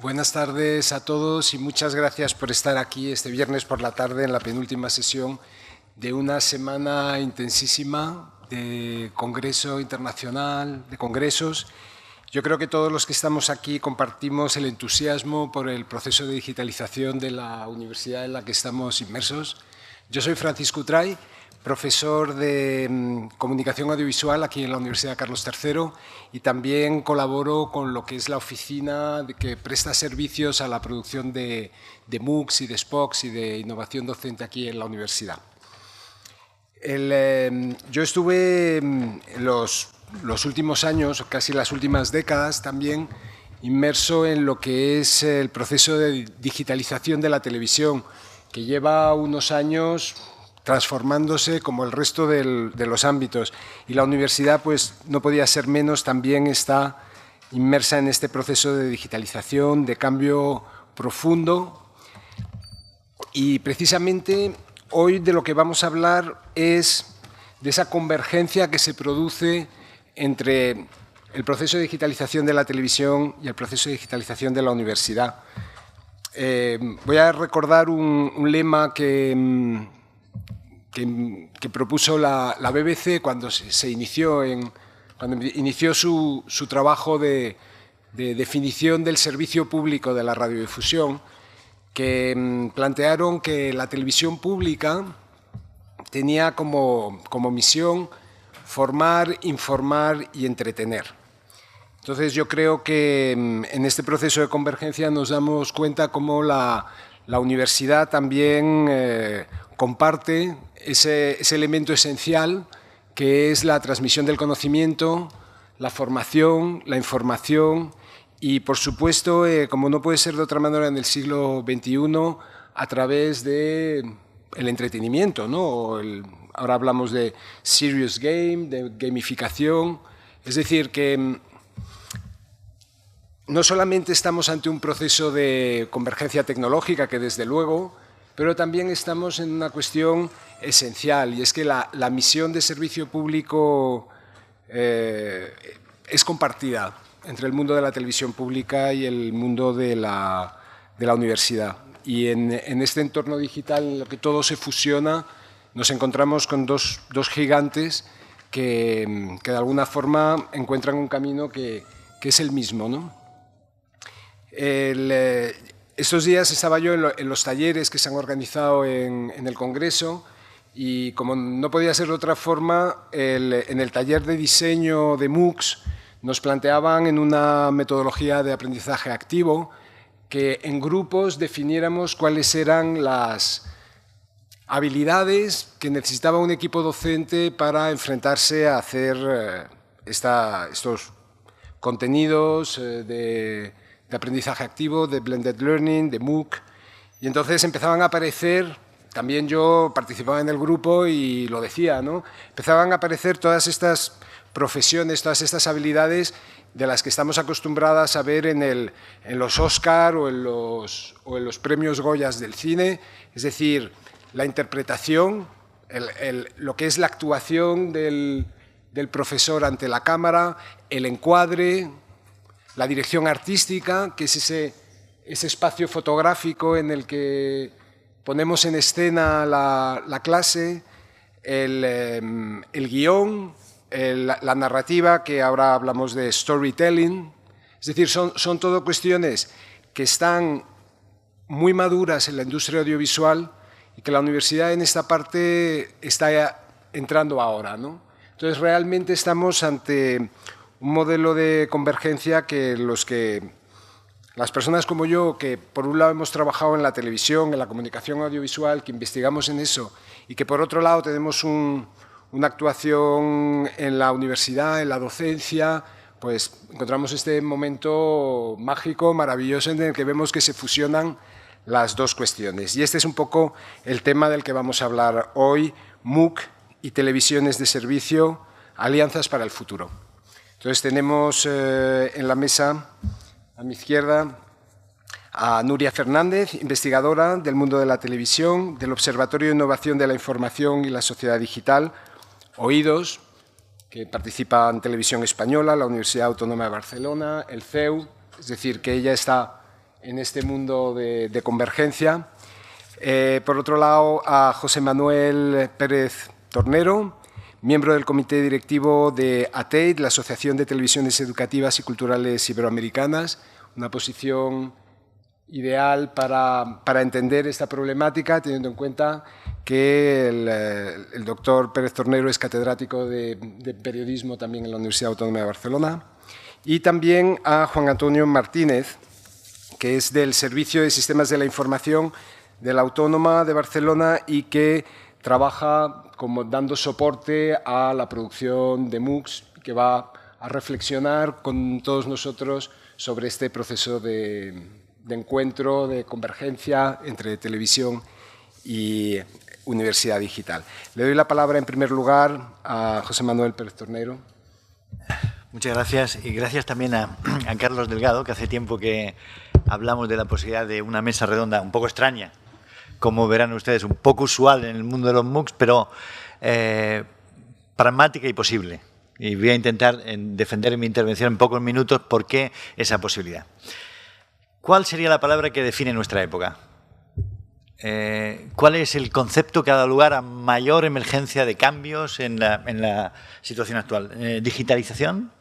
Buenas tardes a todos y muchas gracias por estar aquí este viernes por la tarde en la penúltima sesión de una semana intensísima de congreso internacional, de congresos. Yo creo que todos los que estamos aquí compartimos el entusiasmo por el proceso de digitalización de la universidad en la que estamos inmersos. Yo soy Francisco Utray, profesor de Comunicación Audiovisual aquí en la Universidad Carlos III y también colaboro con lo que es la oficina que presta servicios a la producción de MOOCs y de SPOCs y de innovación docente aquí en la universidad. Yo estuve en los últimos años, casi las últimas décadas también, inmerso en lo que es el proceso de digitalización de la televisión, que lleva unos años transformándose como el resto de los ámbitos. Y la universidad, pues, no podía ser menos, también está inmersa en este proceso de digitalización, de cambio profundo. Y precisamente hoy de lo que vamos a hablar es de esa convergencia que se produce entre el proceso de digitalización de la televisión y el proceso de digitalización de la universidad. Voy a recordar un lema que propuso la BBC cuando inició su trabajo de definición del servicio público de la radiodifusión, que plantearon que la televisión pública tenía como misión formar, informar y entretener. Entonces yo creo que en este proceso de convergencia nos damos cuenta cómo la universidad también comparte ese elemento esencial que es la transmisión del conocimiento, la formación, la información y, por supuesto, como no puede ser de otra manera en el siglo XXI, a través del entretenimiento, ¿no? Ahora hablamos de serious game, de gamificación, es decir, que no solamente estamos ante un proceso de convergencia tecnológica, que desde luego, pero también estamos en una cuestión esencial, y es que la misión de servicio público es compartida entre el mundo de la televisión pública y el mundo de la universidad. Y en este entorno digital en el que todo se fusiona, nos encontramos con dos gigantes que de alguna forma encuentran un camino que es el mismo, ¿no? Estos días estaba yo en los talleres que se han organizado en el Congreso y, como no podía ser de otra forma, en el taller de diseño de MOOCs nos planteaban en una metodología de aprendizaje activo que en grupos definiéramos cuáles eran las habilidades que necesitaba un equipo docente para enfrentarse a hacer estos contenidos de aprendizaje activo, de blended learning, de MOOC, y entonces empezaban a aparecer, también yo participaba en el grupo y lo decía, ¿no? Empezaban a aparecer todas estas profesiones, todas estas habilidades de las que estamos acostumbradas a ver en los Oscar o en los premios Goyas del cine, es decir, la interpretación, lo que es la actuación del profesor ante la cámara, el encuadre, la dirección artística, que es ese espacio fotográfico en el que ponemos en escena la clase, el guión, la narrativa, que ahora hablamos de storytelling. Es decir, son todo cuestiones que están muy maduras en la industria audiovisual y que la universidad en esta parte está entrando ahora, ¿no? Entonces, realmente estamos ante un modelo de convergencia que las personas como yo, que por un lado hemos trabajado en la televisión, en la comunicación audiovisual, que investigamos en eso, y que por otro lado tenemos una actuación en la universidad, en la docencia, pues encontramos este momento mágico, maravilloso, en el que vemos que se fusionan las dos cuestiones. Y este es un poco el tema del que vamos a hablar hoy: MOOC y televisiones de servicio, alianzas para el futuro. Entonces tenemos en la mesa, a mi izquierda, a Nuria Fernández, investigadora del mundo de la televisión, del Observatorio de Innovación de la Información y la Sociedad Digital, OIDOS, que participa en Televisión Española, la Universidad Autónoma de Barcelona, el CEU, es decir, que ella está en este mundo de convergencia. Por otro lado, a José Manuel Pérez Tornero, miembro del comité directivo de ATEID, la Asociación de Televisiones Educativas y Culturales Iberoamericanas, una posición ideal para entender esta problemática, teniendo en cuenta que el doctor Pérez Tornero es catedrático de periodismo también en la Universidad Autónoma de Barcelona. Y también a Juan Antonio Martínez, que es del Servicio de Sistemas de la Información de la Autónoma de Barcelona y que trabaja como dando soporte a la producción de MOOCs, que va a reflexionar con todos nosotros sobre este proceso de encuentro, de convergencia entre televisión y universidad digital. Le doy la palabra en primer lugar a José Manuel Pérez Tornero. Muchas gracias y gracias también a Carlos Delgado, que hace tiempo que hablamos de la posibilidad de una mesa redonda un poco extraña, como verán ustedes, un poco usual en el mundo de los MOOCs, pero pragmática y posible. Y voy a intentar defender en mi intervención en pocos minutos por qué esa posibilidad. ¿Cuál sería la palabra que define nuestra época? ¿Cuál es el concepto que ha dado lugar a mayor emergencia de cambios en la situación actual? ¿Digitalización?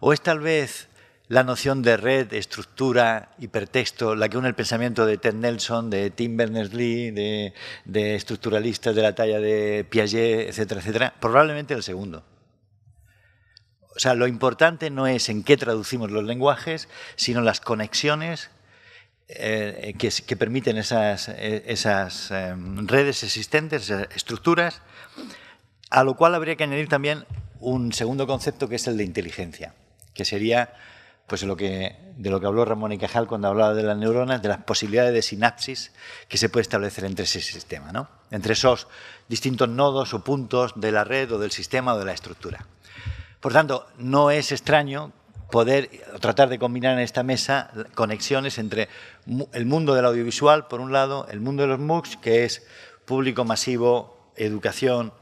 ¿O es tal vez la noción de red, estructura, hipertexto, la que une el pensamiento de Ted Nelson, de Tim Berners-Lee, de estructuralistas de la talla de Piaget, etcétera, etcétera? Probablemente el segundo. O sea, lo importante no es en qué traducimos los lenguajes, sino las conexiones que permiten esas redes existentes, esas estructuras, a lo cual habría que añadir también un segundo concepto que es el de inteligencia, que sería pues de lo que habló Ramón y Cajal cuando hablaba de las neuronas, de las posibilidades de sinapsis que se puede establecer entre ese sistema, ¿no? Entre esos distintos nodos o puntos de la red o del sistema o de la estructura. Por tanto, no es extraño poder tratar de combinar en esta mesa conexiones entre el mundo del audiovisual, por un lado, el mundo de los MOOCs, que es público masivo, educación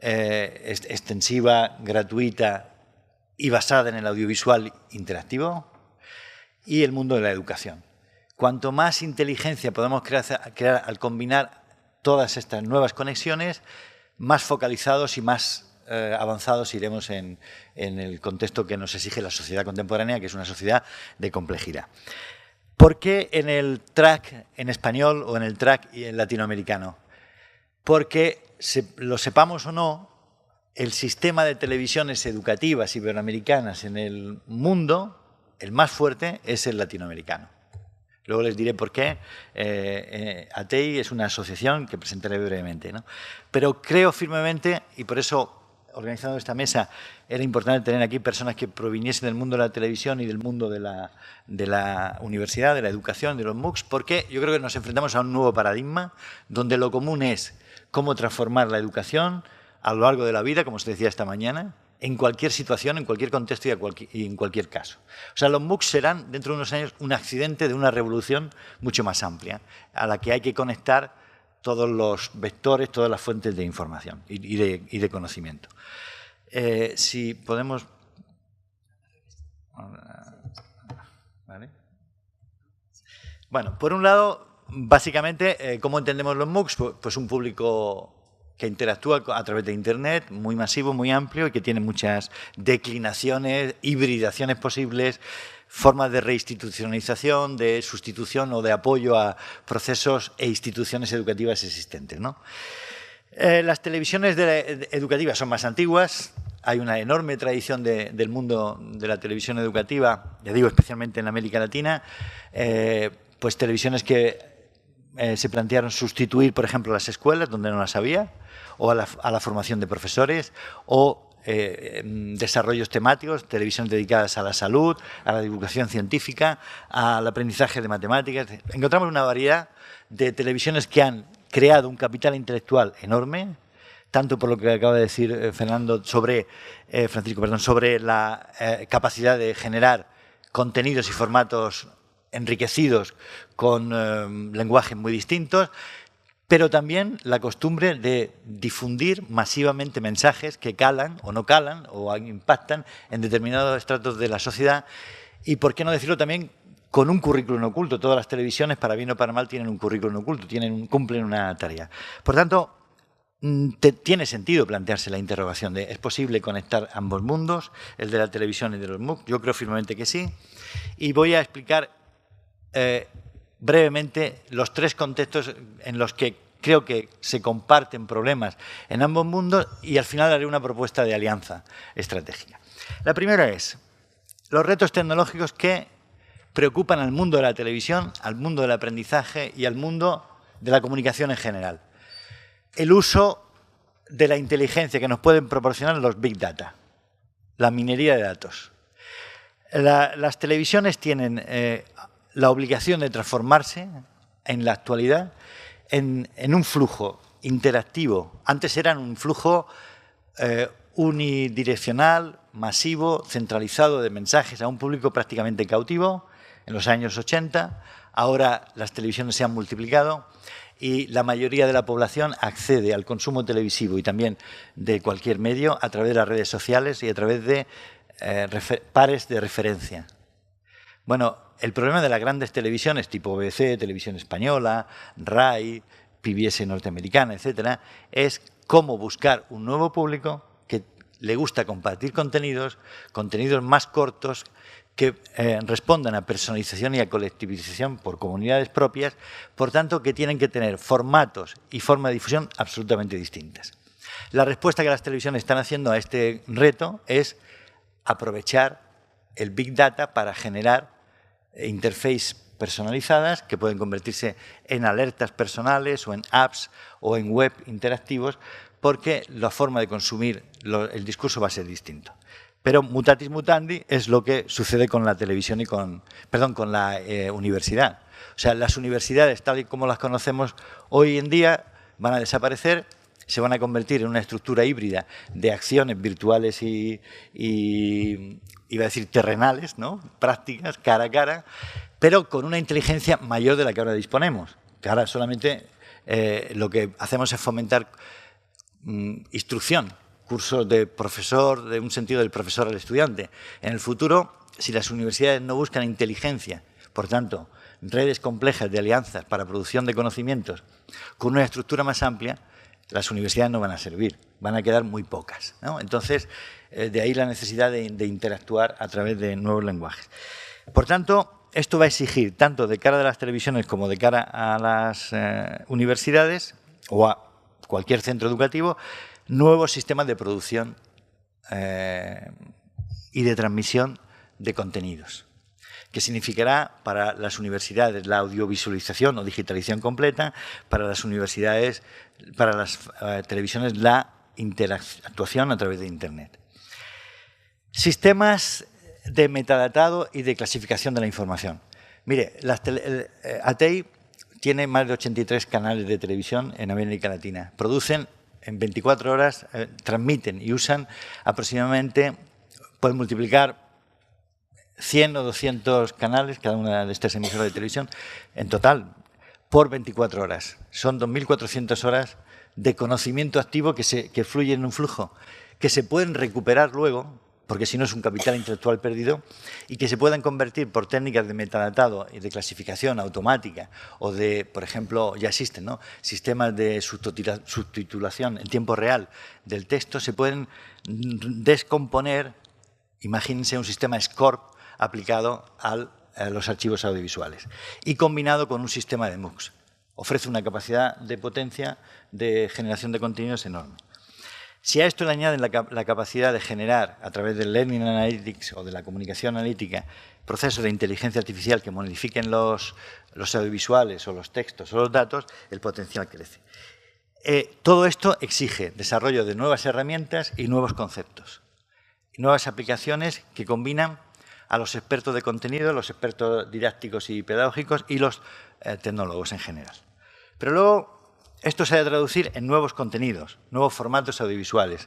extensiva, gratuita y basada en el audiovisual interactivo, y el mundo de la educación. Cuanto más inteligencia podemos crear al combinar todas estas nuevas conexiones, más focalizados y más avanzados iremos en el contexto que nos exige la sociedad contemporánea, que es una sociedad de complejidad. ¿Por qué en el track en español o en el track latinoamericano? Porque, lo sepamos o no, el sistema de televisiones educativas iberoamericanas en el mundo, el más fuerte, es el latinoamericano. Luego les diré por qué. ATEI es una asociación que presentaré brevemente, ¿no? Pero creo firmemente, y por eso, organizando esta mesa, era importante tener aquí personas que proviniesen del mundo de la televisión y del mundo de la universidad, de la educación, de los MOOCs, porque yo creo que nos enfrentamos a un nuevo paradigma donde lo común es cómo transformar la educación a lo largo de la vida, como os decía esta mañana, en cualquier situación, en cualquier contexto y en cualquier caso. O sea, los MOOCs serán, dentro de unos años, un accidente de una revolución mucho más amplia, a la que hay que conectar todos los vectores, todas las fuentes de información y de conocimiento. Si podemos... ¿Vale? Bueno, por un lado, básicamente, ¿cómo entendemos los MOOCs? Pues un público que interactúa a través de Internet, muy masivo, muy amplio y que tiene muchas declinaciones, hibridaciones posibles, formas de reinstitucionalización, de sustitución o de apoyo a procesos e instituciones educativas existentes, ¿no? Las televisiones educativas son más antiguas, hay una enorme tradición del mundo de la televisión educativa, ya digo especialmente en América Latina, pues televisiones que se plantearon sustituir, por ejemplo, las escuelas, donde no las había, o a la formación de profesores, o desarrollos temáticos, televisiones dedicadas a la salud, a la divulgación científica, al aprendizaje de matemáticas. Encontramos una variedad de televisiones que han creado un capital intelectual enorme, tanto por lo que acaba de decir Francisco, sobre la capacidad de generar contenidos y formatos enriquecidos con lenguajes muy distintos, pero también la costumbre de difundir masivamente mensajes que calan o no calan o impactan en determinados estratos de la sociedad y, por qué no decirlo también, con un currículum oculto. Todas las televisiones, para bien o para mal, tienen un currículum oculto, cumplen una tarea. Por tanto, tiene sentido plantearse la interrogación de ¿es posible conectar ambos mundos, el de la televisión y de los MOOC? Yo creo firmemente que sí. Y voy a explicar brevemente los 3 contextos en los que creo que se comparten problemas en ambos mundos y al final haré una propuesta de alianza estratégica. La primera es los retos tecnológicos que preocupan al mundo de la televisión, al mundo del aprendizaje y al mundo de la comunicación en general. El uso de la inteligencia que nos pueden proporcionar los Big Data, la minería de datos. Las televisiones tienen la obligación de transformarse en la actualidad en un flujo interactivo. Antes eran un flujo unidireccional, masivo, centralizado de mensajes a un público prácticamente cautivo en los años 80. Ahora las televisiones se han multiplicado y la mayoría de la población accede al consumo televisivo y también de cualquier medio a través de las redes sociales y a través de pares de referencia. Bueno, el problema de las grandes televisiones tipo BBC, Televisión Española, RAI, PBS norteamericana, etcétera, es cómo buscar un nuevo público que le gusta compartir contenidos más cortos, que respondan a personalización y a colectivización por comunidades propias, por tanto, que tienen que tener formatos y forma de difusión absolutamente distintas. La respuesta que las televisiones están haciendo a este reto es aprovechar el Big Data para generar interfaces personalizadas que pueden convertirse en alertas personales o en apps o en web interactivos, porque la forma de consumir el discurso va a ser distinto. Pero mutatis mutandi es lo que sucede con la televisión y con la universidad. O sea, las universidades, tal y como las conocemos hoy en día, van a desaparecer, se van a convertir en una estructura híbrida de acciones virtuales y iba a decir terrenales, ¿no? Prácticas, cara a cara, pero con una inteligencia mayor de la que ahora disponemos. Que ahora solamente lo que hacemos es fomentar instrucción, cursos de profesor, de un sentido del profesor al estudiante. En el futuro, si las universidades no buscan inteligencia, por tanto, redes complejas de alianzas para producción de conocimientos con una estructura más amplia, las universidades no van a servir, van a quedar muy pocas, ¿no? Entonces, de ahí la necesidad de interactuar a través de nuevos lenguajes. Por tanto, esto va a exigir, tanto de cara a las televisiones como de cara a las universidades o a cualquier centro educativo, nuevos sistemas de producción y de transmisión de contenidos, que significará para las universidades la audiovisualización o digitalización completa, para las universidades, para las televisiones la interactuación a través de Internet. Sistemas de metadatado y de clasificación de la información. Mire, ATEI tiene más de 83 canales de televisión en América Latina. Producen en 24 horas, transmiten y usan aproximadamente, pueden multiplicar 100 o 200 canales, cada una de estas emisoras de televisión, en total, por 24 horas. Son 2.400 horas de conocimiento activo que fluye en un flujo, que se pueden recuperar luego, porque si no es un capital intelectual perdido, y que se puedan convertir por técnicas de metadatado y de clasificación automática o de, por ejemplo, ya existen, ¿no?, sistemas de subtitulación en tiempo real del texto, se pueden descomponer. Imagínense un sistema SCORP aplicado a los archivos audiovisuales y combinado con un sistema de MOOCs. Ofrece una capacidad de potencia de generación de contenidos enorme. Si a esto le añaden la capacidad de generar, a través del Learning Analytics o de la comunicación analítica, procesos de inteligencia artificial que modifiquen los audiovisuales o los textos o los datos, el potencial crece. Todo esto exige desarrollo de nuevas herramientas y nuevos conceptos. Nuevas aplicaciones que combinan a los expertos de contenido, los expertos didácticos y pedagógicos y los tecnólogos en general. Pero luego esto se ha de traducir en nuevos contenidos, nuevos formatos audiovisuales.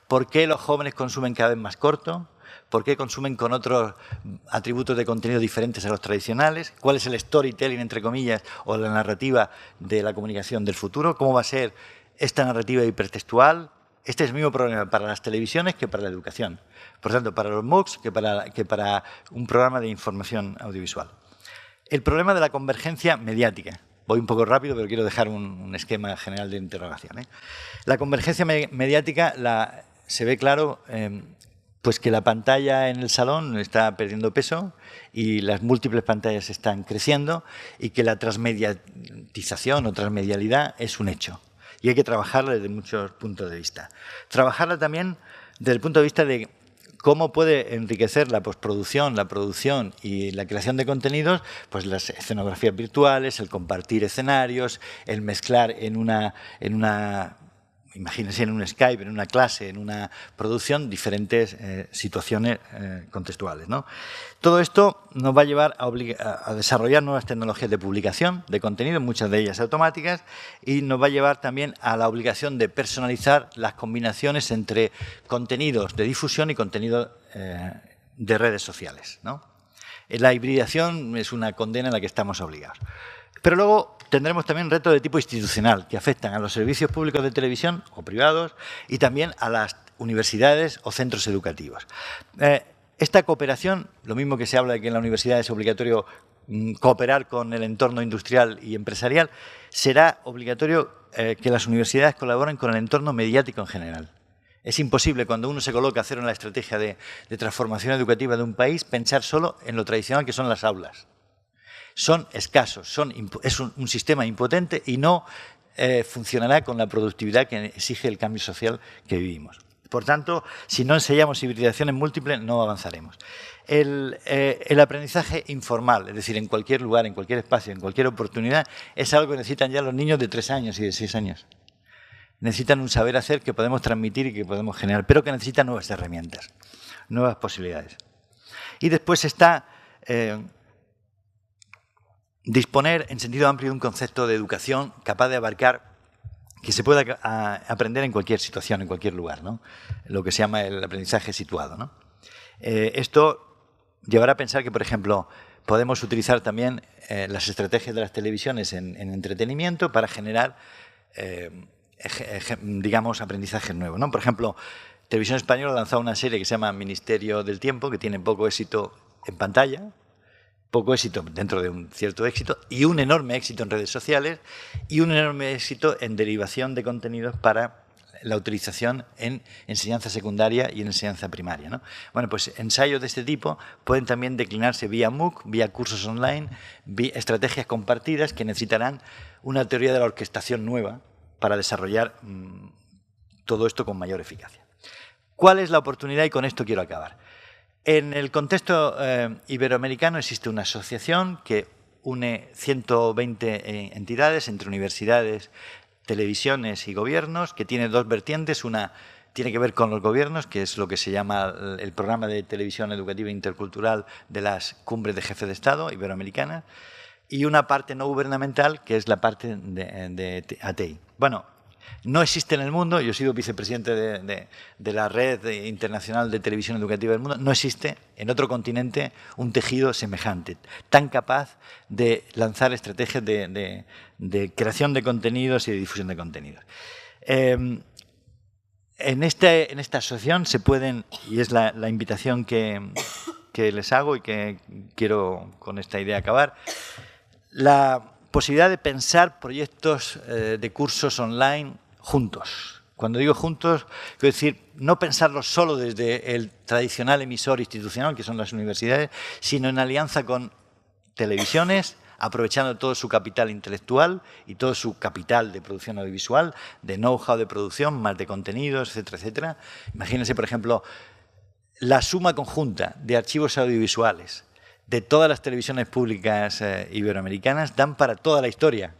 ¿Por qué los jóvenes consumen cada vez más corto? ¿Por qué consumen con otros atributos de contenido diferentes a los tradicionales? ¿Cuál es el storytelling, entre comillas, o la narrativa de la comunicación del futuro? ¿Cómo va a ser esta narrativa hipertextual? Este es el mismo problema para las televisiones que para la educación. Por tanto, para los MOOCs que para un programa de información audiovisual. El problema de la convergencia mediática. Voy un poco rápido, pero quiero dejar un esquema general de interrogación, ¿eh? La convergencia mediática se ve claro pues que la pantalla en el salón está perdiendo peso y las múltiples pantallas están creciendo y que la transmediatización o transmedialidad es un hecho. Y hay que trabajarla desde muchos puntos de vista. Trabajarla también desde el punto de vista de cómo puede enriquecer la postproducción, la producción y la creación de contenidos, pues las escenografías virtuales, el compartir escenarios, el mezclar en una imagínense en un Skype, en una clase, en una producción, diferentes situaciones contextuales, ¿no? Todo esto nos va a llevar a desarrollar nuevas tecnologías de publicación de contenido, muchas de ellas automáticas, y nos va a llevar también a la obligación de personalizar las combinaciones entre contenidos de difusión y contenidos de redes sociales, ¿no? La hibridación es una condena a la que estamos obligados. Pero luego tendremos también retos de tipo institucional que afectan a los servicios públicos de televisión o privados y también a las universidades o centros educativos. Esta cooperación, lo mismo que se habla de que en la universidad es obligatorio cooperar con el entorno industrial y empresarial, será obligatorio que las universidades colaboren con el entorno mediático en general. Es imposible, cuando uno se coloca a hacer una estrategia de transformación educativa de un país, pensar solo en lo tradicional que son las aulas. Son escasos, es un sistema impotente y no funcionará con la productividad que exige el cambio social que vivimos. Por tanto, si no enseñamos hibridaciones múltiples, no avanzaremos. El aprendizaje informal, es decir, en cualquier lugar, en cualquier espacio, en cualquier oportunidad, es algo que necesitan ya los niños de 3 años y de 6 años. Necesitan un saber hacer que podemos transmitir y que podemos generar, pero que necesitan nuevas herramientas, nuevas posibilidades. Y después está disponer en sentido amplio de un concepto de educación capaz de abarcar, que se pueda aprender en cualquier situación, en cualquier lugar, ¿no? Lo que se llama el aprendizaje situado, ¿no? Esto llevará a pensar que, por ejemplo, podemos utilizar también las estrategias de las televisiones en entretenimiento para generar, digamos, aprendizajes nuevos, ¿no? Por ejemplo, Televisión Española ha lanzado una serie que se llama Ministerio del Tiempo, que tiene poco éxito en pantalla, poco éxito dentro de un cierto éxito y un enorme éxito en redes sociales y un enorme éxito en derivación de contenidos para la utilización en enseñanza secundaria y en enseñanza primaria, ¿no? Bueno, pues ensayos de este tipo pueden también declinarse vía MOOC, vía cursos online, vía estrategias compartidas que necesitarán una teoría de la orquestación nueva para desarrollar todo esto con mayor eficacia. ¿Cuál es la oportunidad? Y con esto quiero acabar. En el contexto iberoamericano existe una asociación que une 120 entidades entre universidades, televisiones y gobiernos, que tiene 2 vertientes. Una tiene que ver con los gobiernos, que es lo que se llama el programa de televisión educativa intercultural de las cumbres de jefes de Estado iberoamericanas, y una parte no gubernamental, que es la parte de ATI. Bueno, no existe en el mundo, yo he sido vicepresidente de la Red Internacional de Televisión Educativa del Mundo, no existe en otro continente un tejido semejante, tan capaz de lanzar estrategias de creación de contenidos y de difusión de contenidos. En esta asociación se pueden, y es la invitación que les hago y que quiero con esta idea acabar, la posibilidad de pensar proyectos de cursos online juntos. Cuando digo juntos, quiero decir, no pensarlos solo desde el tradicional emisor institucional, que son las universidades, sino en alianza con televisiones, aprovechando todo su capital intelectual y todo su capital de producción audiovisual, de know-how de producción, más de contenidos, etcétera, etcétera. Imagínense, por ejemplo, la suma conjunta de archivos audiovisuales de todas las televisiones públicas iberoamericanas dan para toda la historia,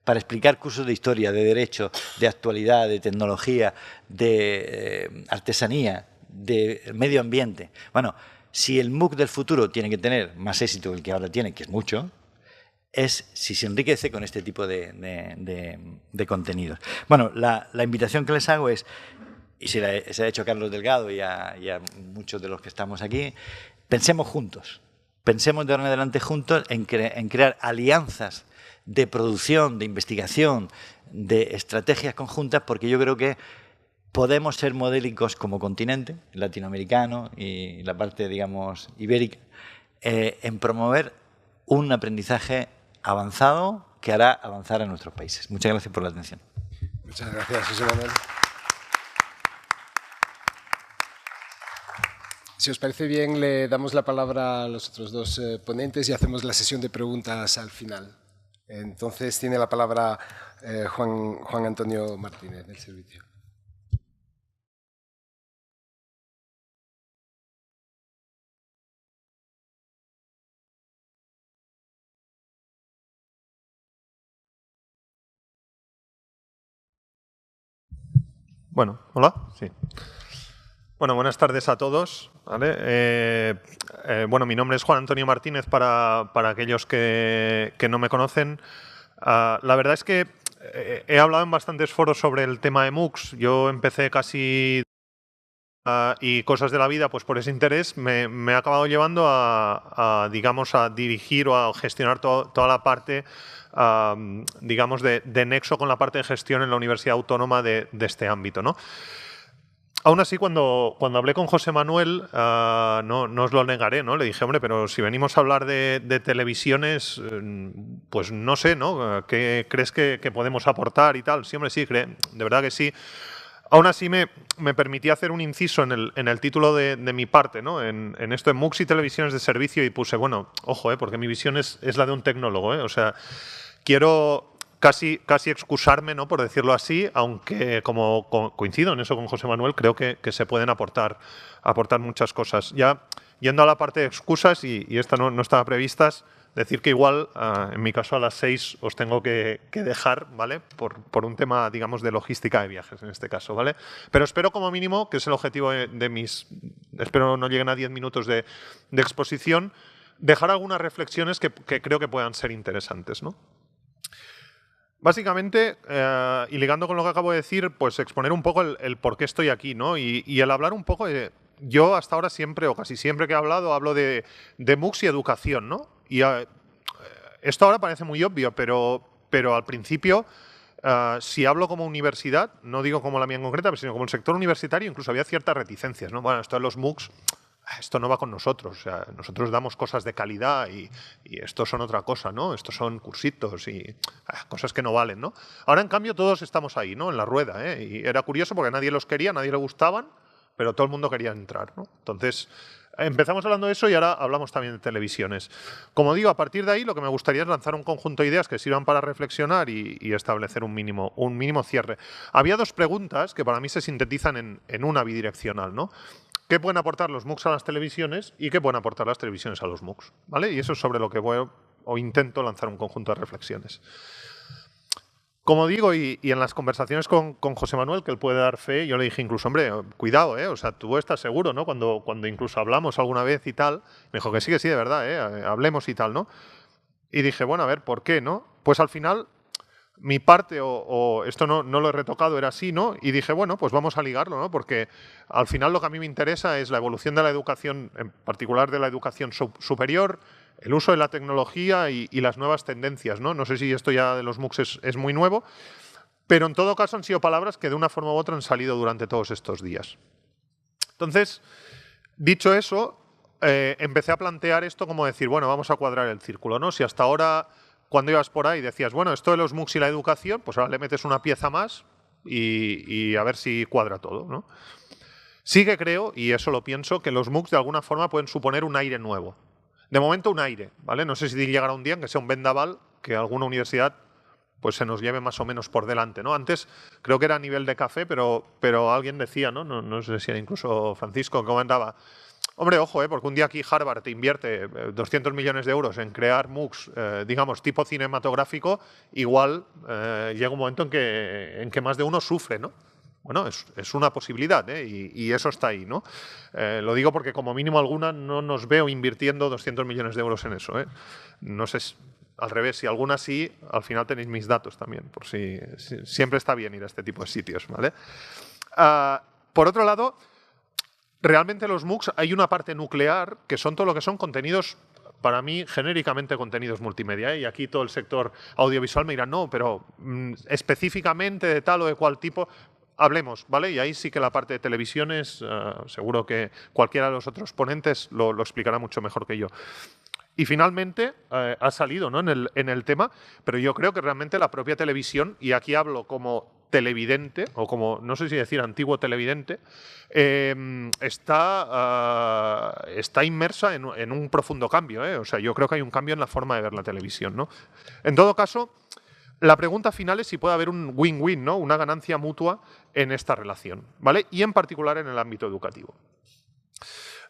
para explicar cursos de historia, de derecho, de actualidad, de tecnología, de artesanía, de medio ambiente. Bueno, si el MOOC del futuro tiene que tener más éxito que el que ahora tiene, que es mucho, es si se enriquece con este tipo de contenidos. Bueno, la invitación que les hago es, y se la ha hecho a Carlos Delgado y a muchos de los que estamos aquí, pensemos juntos. Pensemos de ahora en adelante juntos en crear alianzas de producción, de investigación, de estrategias conjuntas, porque yo creo que podemos ser modélicos como continente latinoamericano y la parte, digamos, ibérica, en promover un aprendizaje avanzado que hará avanzar a nuestros países. Muchas gracias por la atención. Muchas gracias, José Manuel. Si os parece bien, le damos la palabra a los otros dos ponentes y hacemos la sesión de preguntas al final. Entonces tiene la palabra Juan Antonio Martínez, del servicio. Bueno, hola. Sí. Bueno, buenas tardes a todos. ¿Vale? Bueno, mi nombre es Juan Antonio Martínez para aquellos que no me conocen. La verdad es que he hablado en bastantes foros sobre el tema de MOOCs. Yo empecé casi y cosas de la vida, pues por ese interés me ha acabado llevando digamos, a dirigir o a gestionar toda la parte, digamos, de nexo con la parte de gestión en la Universidad Autónoma de este ámbito, ¿no? Aún así, cuando hablé con José Manuel, no os lo negaré, ¿no? Le dije, hombre, pero si venimos a hablar de televisiones, pues no sé, ¿no? ¿Qué crees que podemos aportar y tal? Sí, hombre, sí, de verdad que sí. Aún así, me permití hacer un inciso en el título de mi parte, ¿no? En esto de MOOCs y televisiones de servicio, y puse, bueno, ojo, porque mi visión es la de un tecnólogo, o sea, quiero casi excusarme, ¿no? Por decirlo así, aunque como coincido en eso con José Manuel, creo que se pueden aportar muchas cosas. Ya yendo a la parte de excusas, y esta no estaba previstas, decir que igual, en mi caso, a las 6 os tengo que dejar, ¿vale? Por un tema, digamos, de logística de viajes, en este caso, ¿vale? Pero espero como mínimo, que es el objetivo de mis... Espero no lleguen a 10 minutos de exposición, dejar algunas reflexiones que creo que puedan ser interesantes, ¿no? Básicamente, y ligando con lo que acabo de decir, pues exponer un poco el por qué estoy aquí, ¿no? Y el hablar un poco de... Yo hasta ahora siempre, o casi siempre que he hablado, hablo de MOOCs y educación, ¿no? Y esto ahora parece muy obvio, pero al principio, si hablo como universidad, no digo como la mía en concreta, sino como el sector universitario, incluso había ciertas reticencias, ¿no? Bueno, esto de los MOOCs, esto no va con nosotros, o sea, nosotros damos cosas de calidad y estos son otra cosa, ¿no? Estos son cursitos y cosas que no valen, ¿no? Ahora, en cambio, todos estamos ahí, ¿no? En la rueda, ¿eh? Y era curioso porque nadie los quería, nadie le gustaban, pero todo el mundo quería entrar, ¿no? Entonces, empezamos hablando de eso y ahora hablamos también de televisiones. Como digo, a partir de ahí lo que me gustaría es lanzar un conjunto de ideas que sirvan para reflexionar y establecer un mínimo cierre. Había dos preguntas que para mí se sintetizan en una bidireccional, ¿no? ¿Qué pueden aportar los MOOCs a las televisiones y qué pueden aportar las televisiones a los MOOCs? ¿Vale? Y eso es sobre lo que voy o intento lanzar un conjunto de reflexiones. Como digo, y en las conversaciones con José Manuel, que él puede dar fe, yo le dije incluso, hombre, cuidado, o sea, tú estás seguro, ¿no? Cuando incluso hablamos alguna vez y tal, me dijo que sí, de verdad, hablemos y tal, ¿no? Y dije, bueno, a ver, ¿por qué, no? Pues al final, mi parte, o esto no lo he retocado, era así, ¿no? Y dije, bueno, pues vamos a ligarlo, ¿no? Porque al final lo que a mí me interesa es la evolución de la educación, en particular de la educación superior, el uso de la tecnología y las nuevas tendencias, ¿no? No sé si esto ya de los MOOCs es muy nuevo, pero en todo caso han sido palabras que de una forma u otra han salido durante todos estos días. Entonces, dicho eso, empecé a plantear esto como decir, bueno, vamos a cuadrar el círculo, ¿no? Si hasta ahora, cuando ibas por ahí, decías, bueno, esto de los MOOCs y la educación, pues ahora le metes una pieza más y a ver si cuadra todo, ¿no? Sí que creo, y eso lo pienso, que los MOOCs de alguna forma pueden suponer un aire nuevo. De momento un aire, ¿vale? No sé si llegará un día en que sea un vendaval que alguna universidad pues se nos lleve más o menos por delante, ¿no? Antes creo que era a nivel de café, pero alguien decía, ¿no? No sé si era incluso Francisco, que comentaba, hombre, ojo, porque un día aquí Harvard te invierte 200 millones de euros en crear MOOCs, digamos, tipo cinematográfico, igual llega un momento en que más de uno sufre, ¿no? Bueno, es una posibilidad, y eso está ahí, ¿no? Lo digo porque como mínimo alguna no nos veo invirtiendo 200 millones de euros en eso, ¿eh? No sé, al revés, si alguna sí, al final tenéis mis datos también, por si siempre está bien ir a este tipo de sitios, ¿vale? Por otro lado, realmente los MOOCs hay una parte nuclear que son todo lo que son contenidos, para mí, genéricamente contenidos multimedia, y aquí todo el sector audiovisual me dirá, no, pero específicamente de tal o de cual tipo... Hablemos, ¿vale? Y ahí sí que la parte de televisiones, seguro que cualquiera de los otros ponentes lo explicará mucho mejor que yo. Y finalmente ha salido, ¿no?, en el tema, pero yo creo que realmente la propia televisión, y aquí hablo como televidente, o como, no sé si decir antiguo televidente, está inmersa en un profundo cambio. O sea, yo creo que hay un cambio en la forma de ver la televisión, ¿no? En todo caso, la pregunta final es si puede haber un win-win, ¿no?, una ganancia mutua en esta relación, ¿vale? Y en particular en el ámbito educativo.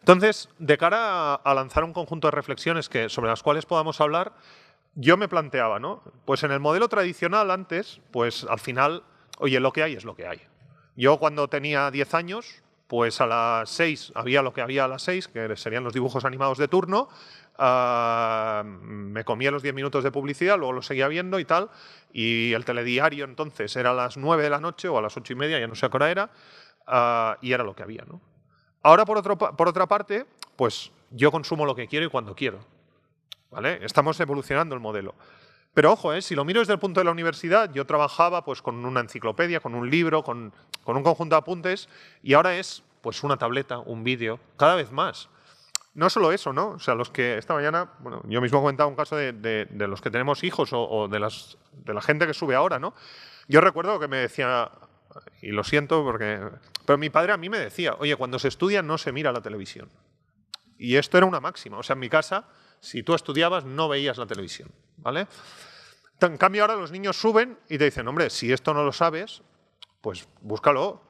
Entonces, de cara a lanzar un conjunto de reflexiones sobre las cuales podamos hablar, yo me planteaba, ¿no?, pues en el modelo tradicional antes, pues al final, oye, lo que hay es lo que hay. Yo cuando tenía 10 años, pues a las 6 había lo que había a las 6, que serían los dibujos animados de turno, me comía los 10 minutos de publicidad, luego lo seguía viendo y tal, y el telediario entonces era a las 9 de la noche o a las 8:30, ya no sé a qué hora era, y era lo que había, ¿no? Ahora, por otra parte, pues yo consumo lo que quiero y cuando quiero, ¿vale? Estamos evolucionando el modelo. Pero ojo, si lo miro desde el punto de la universidad, yo trabajaba pues con una enciclopedia, con un libro, con un conjunto de apuntes, y ahora es pues una tableta, un vídeo, cada vez más. No solo eso, ¿no? O sea, los que esta mañana, bueno, yo mismo comentaba un caso de los que tenemos hijos o de la gente que sube ahora, ¿no? Yo recuerdo que me decía, y lo siento pero mi padre a mí me decía, oye, cuando se estudia no se mira la televisión. Y esto era una máxima. O sea, en mi casa, si tú estudiabas, no veías la televisión, ¿vale? En cambio, ahora los niños suben y te dicen, hombre, si esto no lo sabes, pues búscalo.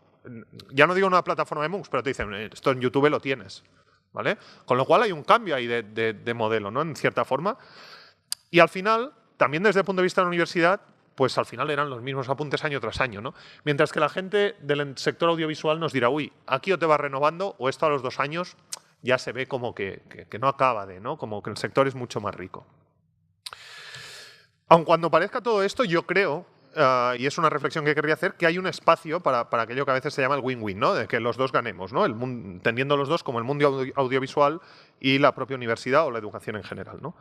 Ya no digo una plataforma de MOOCs, pero te dicen, esto en YouTube lo tienes, ¿vale? Con lo cual hay un cambio ahí de modelo, ¿no?, en cierta forma. Y al final, también desde el punto de vista de la universidad, pues al final eran los mismos apuntes año tras año, ¿no? Mientras que la gente del sector audiovisual nos dirá, uy, aquí o te vas renovando o esto a los 2 años ya se ve como que no acaba ¿no? Como que el sector es mucho más rico. Aun cuando parezca todo esto, yo creo, y es una reflexión que querría hacer, que hay un espacio para aquello que a veces se llama el win-win, ¿no?, de que los dos ganemos, ¿no?, entendiendo los dos como el mundo audiovisual y la propia universidad o la educación en general, ¿no?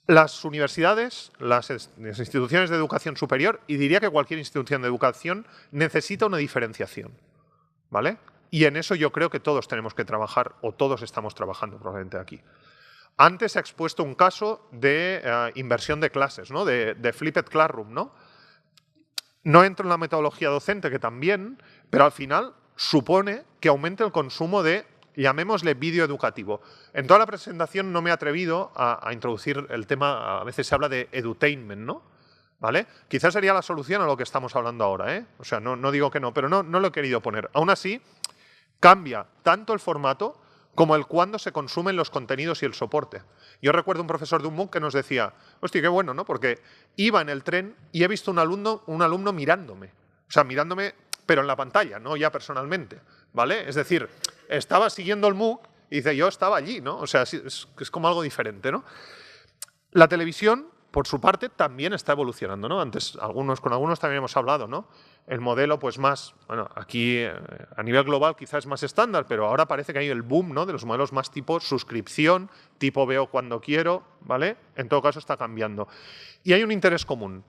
Las universidades, las instituciones de educación superior, y diría que cualquier institución de educación, necesita una diferenciación, ¿vale? Y en eso yo creo que todos tenemos que trabajar, o todos estamos trabajando probablemente aquí. Antes se ha expuesto un caso de inversión de clases, ¿no?, de flipped classroom, ¿no? No entro en la metodología docente, que también, pero al final supone que aumente el consumo de, llamémosle, vídeo educativo. En toda la presentación no me he atrevido a introducir el tema, a veces se habla de edutainment, ¿no? ¿Vale? Quizás sería la solución a lo que estamos hablando ahora, ¿eh? O sea, no digo que no, pero no lo he querido poner. Aún así, cambia tanto el formato como el cuándo se consumen los contenidos y el soporte. Yo recuerdo un profesor de un MOOC que nos decía, hostia, qué bueno, ¿no? Porque iba en el tren y he visto un alumno mirándome. O sea, mirándome, pero en la pantalla, no ya personalmente, ¿vale? Es decir, estaba siguiendo el MOOC y dice, yo estaba allí, ¿no? O sea, es como algo diferente, ¿no? La televisión, por su parte, también está evolucionando, ¿no? Antes con algunos también hemos hablado, ¿no? El modelo, pues más, bueno, aquí a nivel global quizás es más estándar, pero ahora parece que hay el boom, ¿no?, de los modelos más tipo suscripción, tipo veo cuando quiero, ¿vale? En todo caso está cambiando. Y hay un interés común.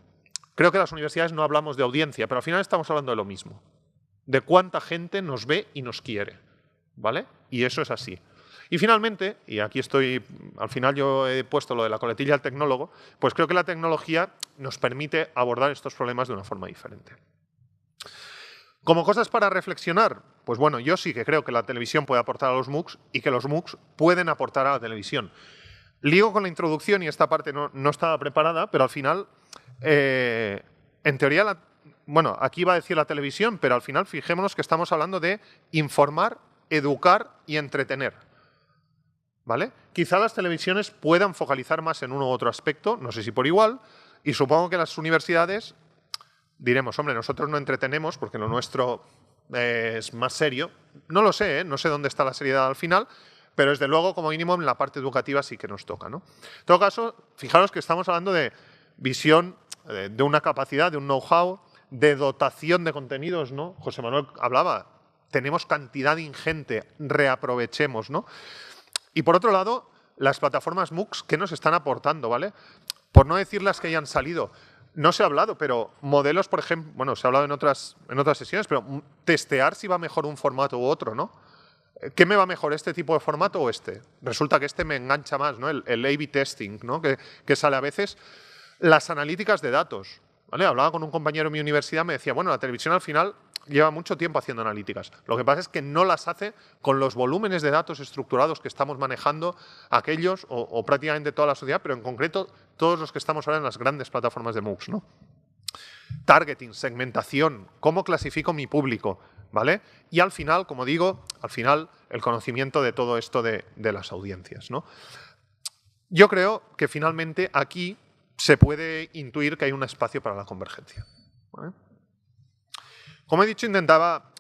Creo que las universidades no hablamos de audiencia, pero al final estamos hablando de lo mismo. De cuánta gente nos ve y nos quiere, ¿vale? Y eso es así. Y finalmente, y aquí al final yo he puesto lo de la coletilla al tecnólogo, pues creo que la tecnología nos permite abordar estos problemas de una forma diferente. Como cosas para reflexionar, pues bueno, yo sí que creo que la televisión puede aportar a los MOOCs y que los MOOCs pueden aportar a la televisión. Ligo con la introducción y esta parte no estaba preparada, pero al final, en teoría, bueno, aquí iba a decir la televisión, pero al final fijémonos que estamos hablando de informar, educar y entretener, ¿vale? Quizá las televisiones puedan focalizar más en uno u otro aspecto, no sé si por igual, y supongo que las universidades diremos, hombre, nosotros no entretenemos porque lo nuestro es más serio. No lo sé, no sé dónde está la seriedad al final, pero desde luego, como mínimo, en la parte educativa sí que nos toca, ¿no? En todo caso, fijaros que estamos hablando de visión, de una capacidad, de un know-how, de dotación de contenidos, ¿no? José Manuel hablaba, tenemos cantidad ingente, reaprovechemos, ¿no? Y por otro lado, las plataformas MOOCs, ¿qué nos están aportando, ¿vale? Por no decir las que ya han salido. No se ha hablado, pero modelos, por ejemplo, bueno, se ha hablado en otras sesiones, pero testear si va mejor un formato u otro, ¿no? ¿Qué me va mejor, este tipo de formato o este? Resulta que este me engancha más, ¿no? El A/B testing, ¿no? que sale a veces. Las analíticas de datos, ¿vale? Hablaba con un compañero en mi universidad, me decía, bueno, la televisión al final lleva mucho tiempo haciendo analíticas. Lo que pasa es que no las hace con los volúmenes de datos estructurados que estamos manejando aquellos o prácticamente toda la sociedad, pero en concreto todos los que estamos ahora en las grandes plataformas de MOOCs, ¿no? Targeting, segmentación, cómo clasifico mi público, ¿vale? Y al final, como digo, el conocimiento de todo esto de las audiencias, ¿no? Yo creo que finalmente aquí se puede intuir que hay un espacio para la convergencia, ¿vale? Como he dicho, intentaba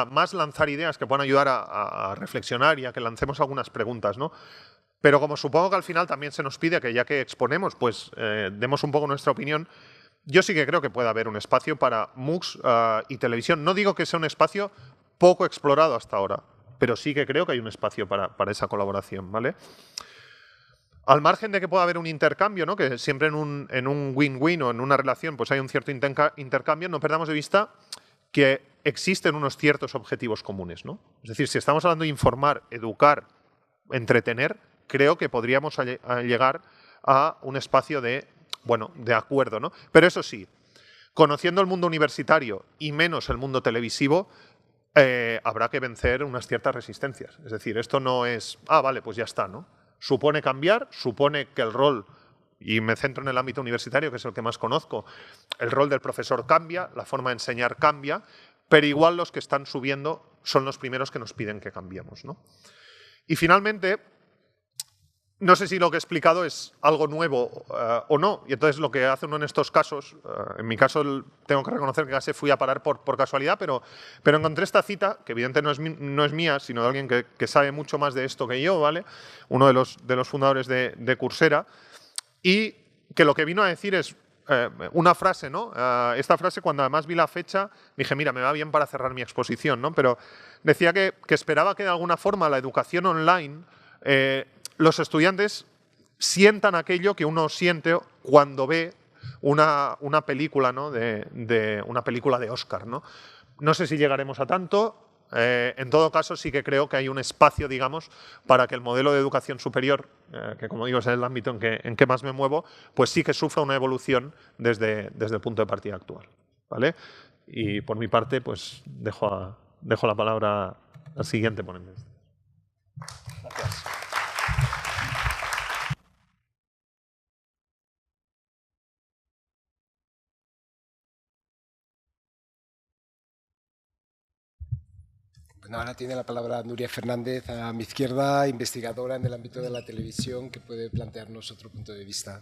más lanzar ideas que puedan ayudar a reflexionar y a que lancemos algunas preguntas, ¿no? Pero como supongo que al final también se nos pide que ya que exponemos, pues demos un poco nuestra opinión. Yo sí que creo que puede haber un espacio para MOOCs y televisión. No digo que sea un espacio poco explorado hasta ahora, pero sí que creo que hay un espacio para esa colaboración, ¿vale? Al margen de que pueda haber un intercambio, ¿no? Que siempre en un win-win o en una relación pues hay un cierto intercambio, no perdamos de vista que existen unos ciertos objetivos comunes, ¿no? Es decir, si estamos hablando de informar, educar, entretener, creo que podríamos llegar a un espacio de acuerdo, ¿no? Pero eso sí, conociendo el mundo universitario y menos el mundo televisivo, habrá que vencer unas ciertas resistencias. Es decir, esto no es, vale, pues ya está, ¿no? Supone cambiar, supone que el rol, y me centro en el ámbito universitario, que es el que más conozco, el rol del profesor cambia, la forma de enseñar cambia, pero igual los que están subiendo son los primeros que nos piden que cambiemos, ¿no? Y finalmente, no sé si lo que he explicado es algo nuevo o no, y entonces lo que hace uno en estos casos, en mi caso tengo que reconocer que casi fui a parar por casualidad, pero encontré esta cita, que evidentemente no es mía, sino de alguien que sabe mucho más de esto que yo, ¿vale? Uno de los fundadores de Coursera, y que lo que vino a decir es una frase, ¿no? Esta frase, cuando además vi la fecha, dije, mira, me va bien para cerrar mi exposición, ¿no? Pero decía que esperaba que de alguna forma la educación online los estudiantes sientan aquello que uno siente cuando ve una película, ¿no? una película de Oscar, ¿no? No sé si llegaremos a tanto. En todo caso, sí que creo que hay un espacio, digamos, para que el modelo de educación superior, que como digo es el ámbito en que más me muevo, pues sí que sufra una evolución desde el punto de partida actual, ¿vale? Y por mi parte, pues dejo la palabra al siguiente ponente. Gracias. Bueno, ahora tiene la palabra Nuria Fernández, a mi izquierda, investigadora en el ámbito de la televisión, que puede plantearnos otro punto de vista.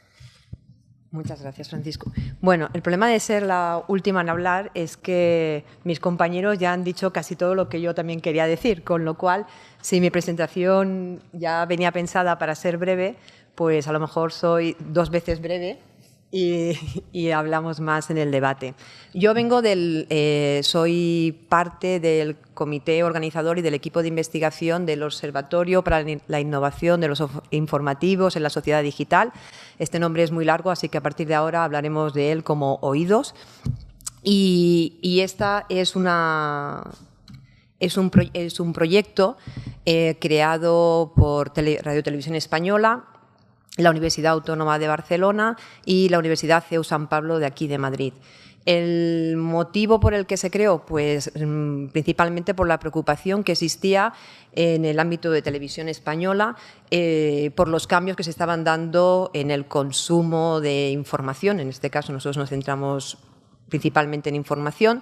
Muchas gracias, Francisco. Bueno, el problema de ser la última en hablar es que mis compañeros ya han dicho casi todo lo que yo también quería decir, con lo cual, si mi presentación ya venía pensada para ser breve, pues a lo mejor soy 2 veces breve y hablamos más en el debate. Yo vengo soy parte del comité organizador y del equipo de investigación del Observatorio para la Innovación de los Informativos en la Sociedad Digital. Este nombre es muy largo, así que a partir de ahora hablaremos de él como Oídos. Y esta es un proyecto creado por Radio Televisión Española, la Universidad Autónoma de Barcelona y la Universidad CEU San Pablo de aquí de Madrid. El motivo por el que se creó, pues principalmente por la preocupación que existía en el ámbito de televisión española por los cambios que se estaban dando en el consumo de información. En este caso nosotros nos centramos principalmente en información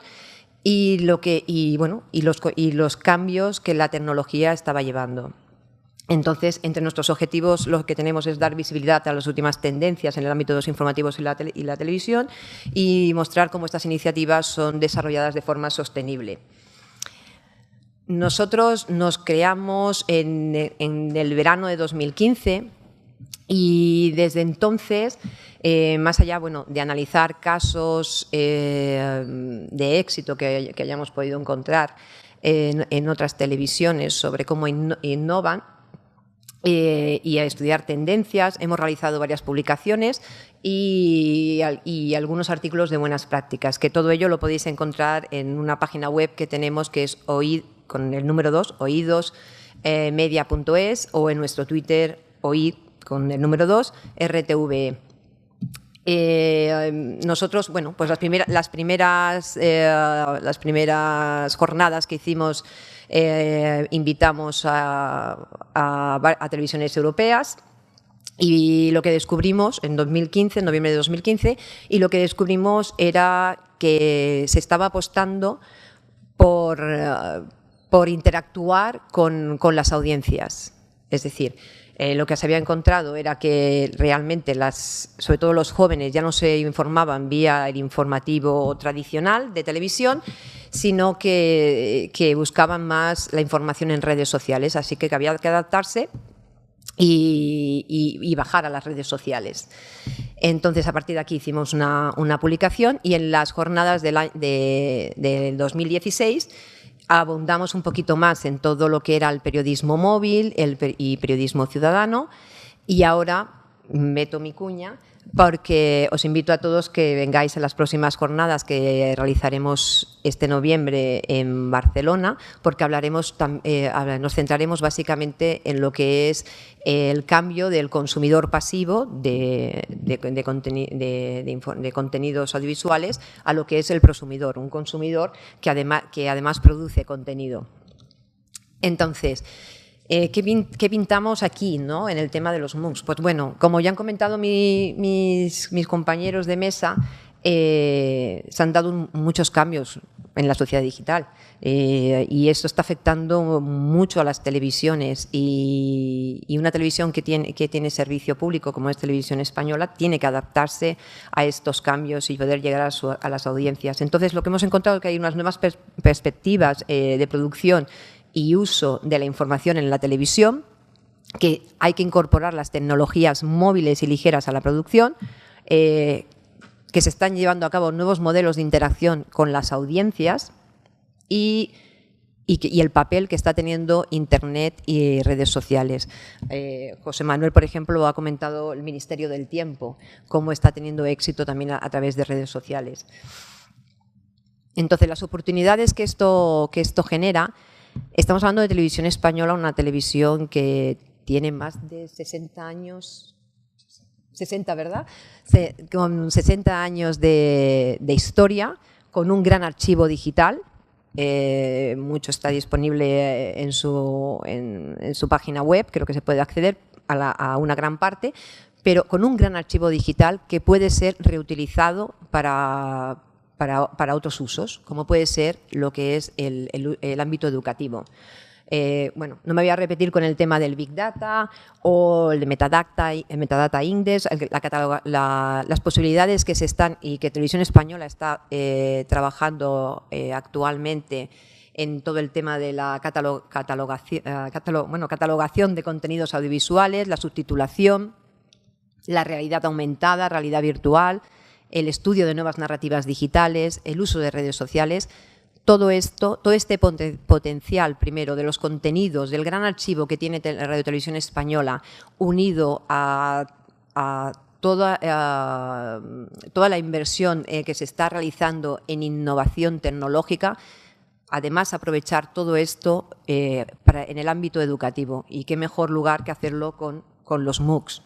y los cambios que la tecnología estaba llevando. Entonces, entre nuestros objetivos lo que tenemos es dar visibilidad a las últimas tendencias en el ámbito de los informativos y la televisión y mostrar cómo estas iniciativas son desarrolladas de forma sostenible. Nosotros nos creamos en el verano de 2015 y desde entonces, más allá de analizar casos de éxito que hayamos podido encontrar en otras televisiones sobre cómo innovan, y a estudiar tendencias, hemos realizado varias publicaciones y algunos artículos de buenas prácticas, que todo ello lo podéis encontrar en una página web que tenemos que es con el número 2, oidosmedia.es, o en nuestro Twitter, oid con el número 2, RTVE. Nosotros, bueno, pues las primeras jornadas que hicimos, invitamos a televisiones europeas, y lo que descubrimos en 2015, en noviembre de 2015, y lo que descubrimos era que se estaba apostando por interactuar con las audiencias. Es decir, lo que se había encontrado era que realmente, sobre todo los jóvenes, ya no se informaban vía el informativo tradicional de televisión, sino que buscaban más la información en redes sociales, así que había que adaptarse y bajar a las redes sociales. Entonces, a partir de aquí hicimos una publicación, y en las jornadas del 2016 abundamos un poquito más en todo lo que era el periodismo móvil y periodismo ciudadano, y ahora meto mi cuña porque os invito a todos que vengáis a las próximas jornadas que realizaremos este noviembre en Barcelona, porque nos centraremos básicamente en lo que es el cambio del consumidor pasivo de contenidos audiovisuales a lo que es el prosumidor, un consumidor que además produce contenido. Entonces, ¿qué pintamos aquí, ¿no?, en el tema de los MOOCs? Pues bueno, como ya han comentado mis compañeros de mesa, se han dado muchos cambios en la sociedad digital, y esto está afectando mucho a las televisiones, y una televisión que tiene servicio público, como es Televisión Española, tiene que adaptarse a estos cambios y poder llegar a las audiencias. Entonces, lo que hemos encontrado es que hay unas nuevas perspectivas de producción y uso de la información en la televisión, que hay que incorporar las tecnologías móviles y ligeras a la producción, que se están llevando a cabo nuevos modelos de interacción con las audiencias, y el papel que está teniendo Internet y redes sociales. José Manuel, por ejemplo, ha comentado el Ministerio del Tiempo, cómo está teniendo éxito también a través de redes sociales. Entonces, las oportunidades que esto genera. Estamos hablando de Televisión Española, una televisión que tiene más de 60 años, 60, ¿verdad? Con 60 años de historia, con un gran archivo digital. Mucho está disponible en su página web, creo que se puede acceder a una gran parte, pero con un gran archivo digital que puede ser reutilizado para otros usos, como puede ser lo que es el ámbito educativo. Bueno, no me voy a repetir con el tema del Big Data o el de Metadata Index, las posibilidades que se están y que Televisión Española está trabajando actualmente en todo el tema de la catalogación de contenidos audiovisuales, la subtitulación, la realidad aumentada, realidad virtual, el estudio de nuevas narrativas digitales, el uso de redes sociales. Todo este potencial, primero, de los contenidos, del gran archivo que tiene Radio Televisión Española, unido a toda la inversión que se está realizando en innovación tecnológica, además aprovechar todo esto en el ámbito educativo. Y qué mejor lugar que hacerlo con los MOOCs.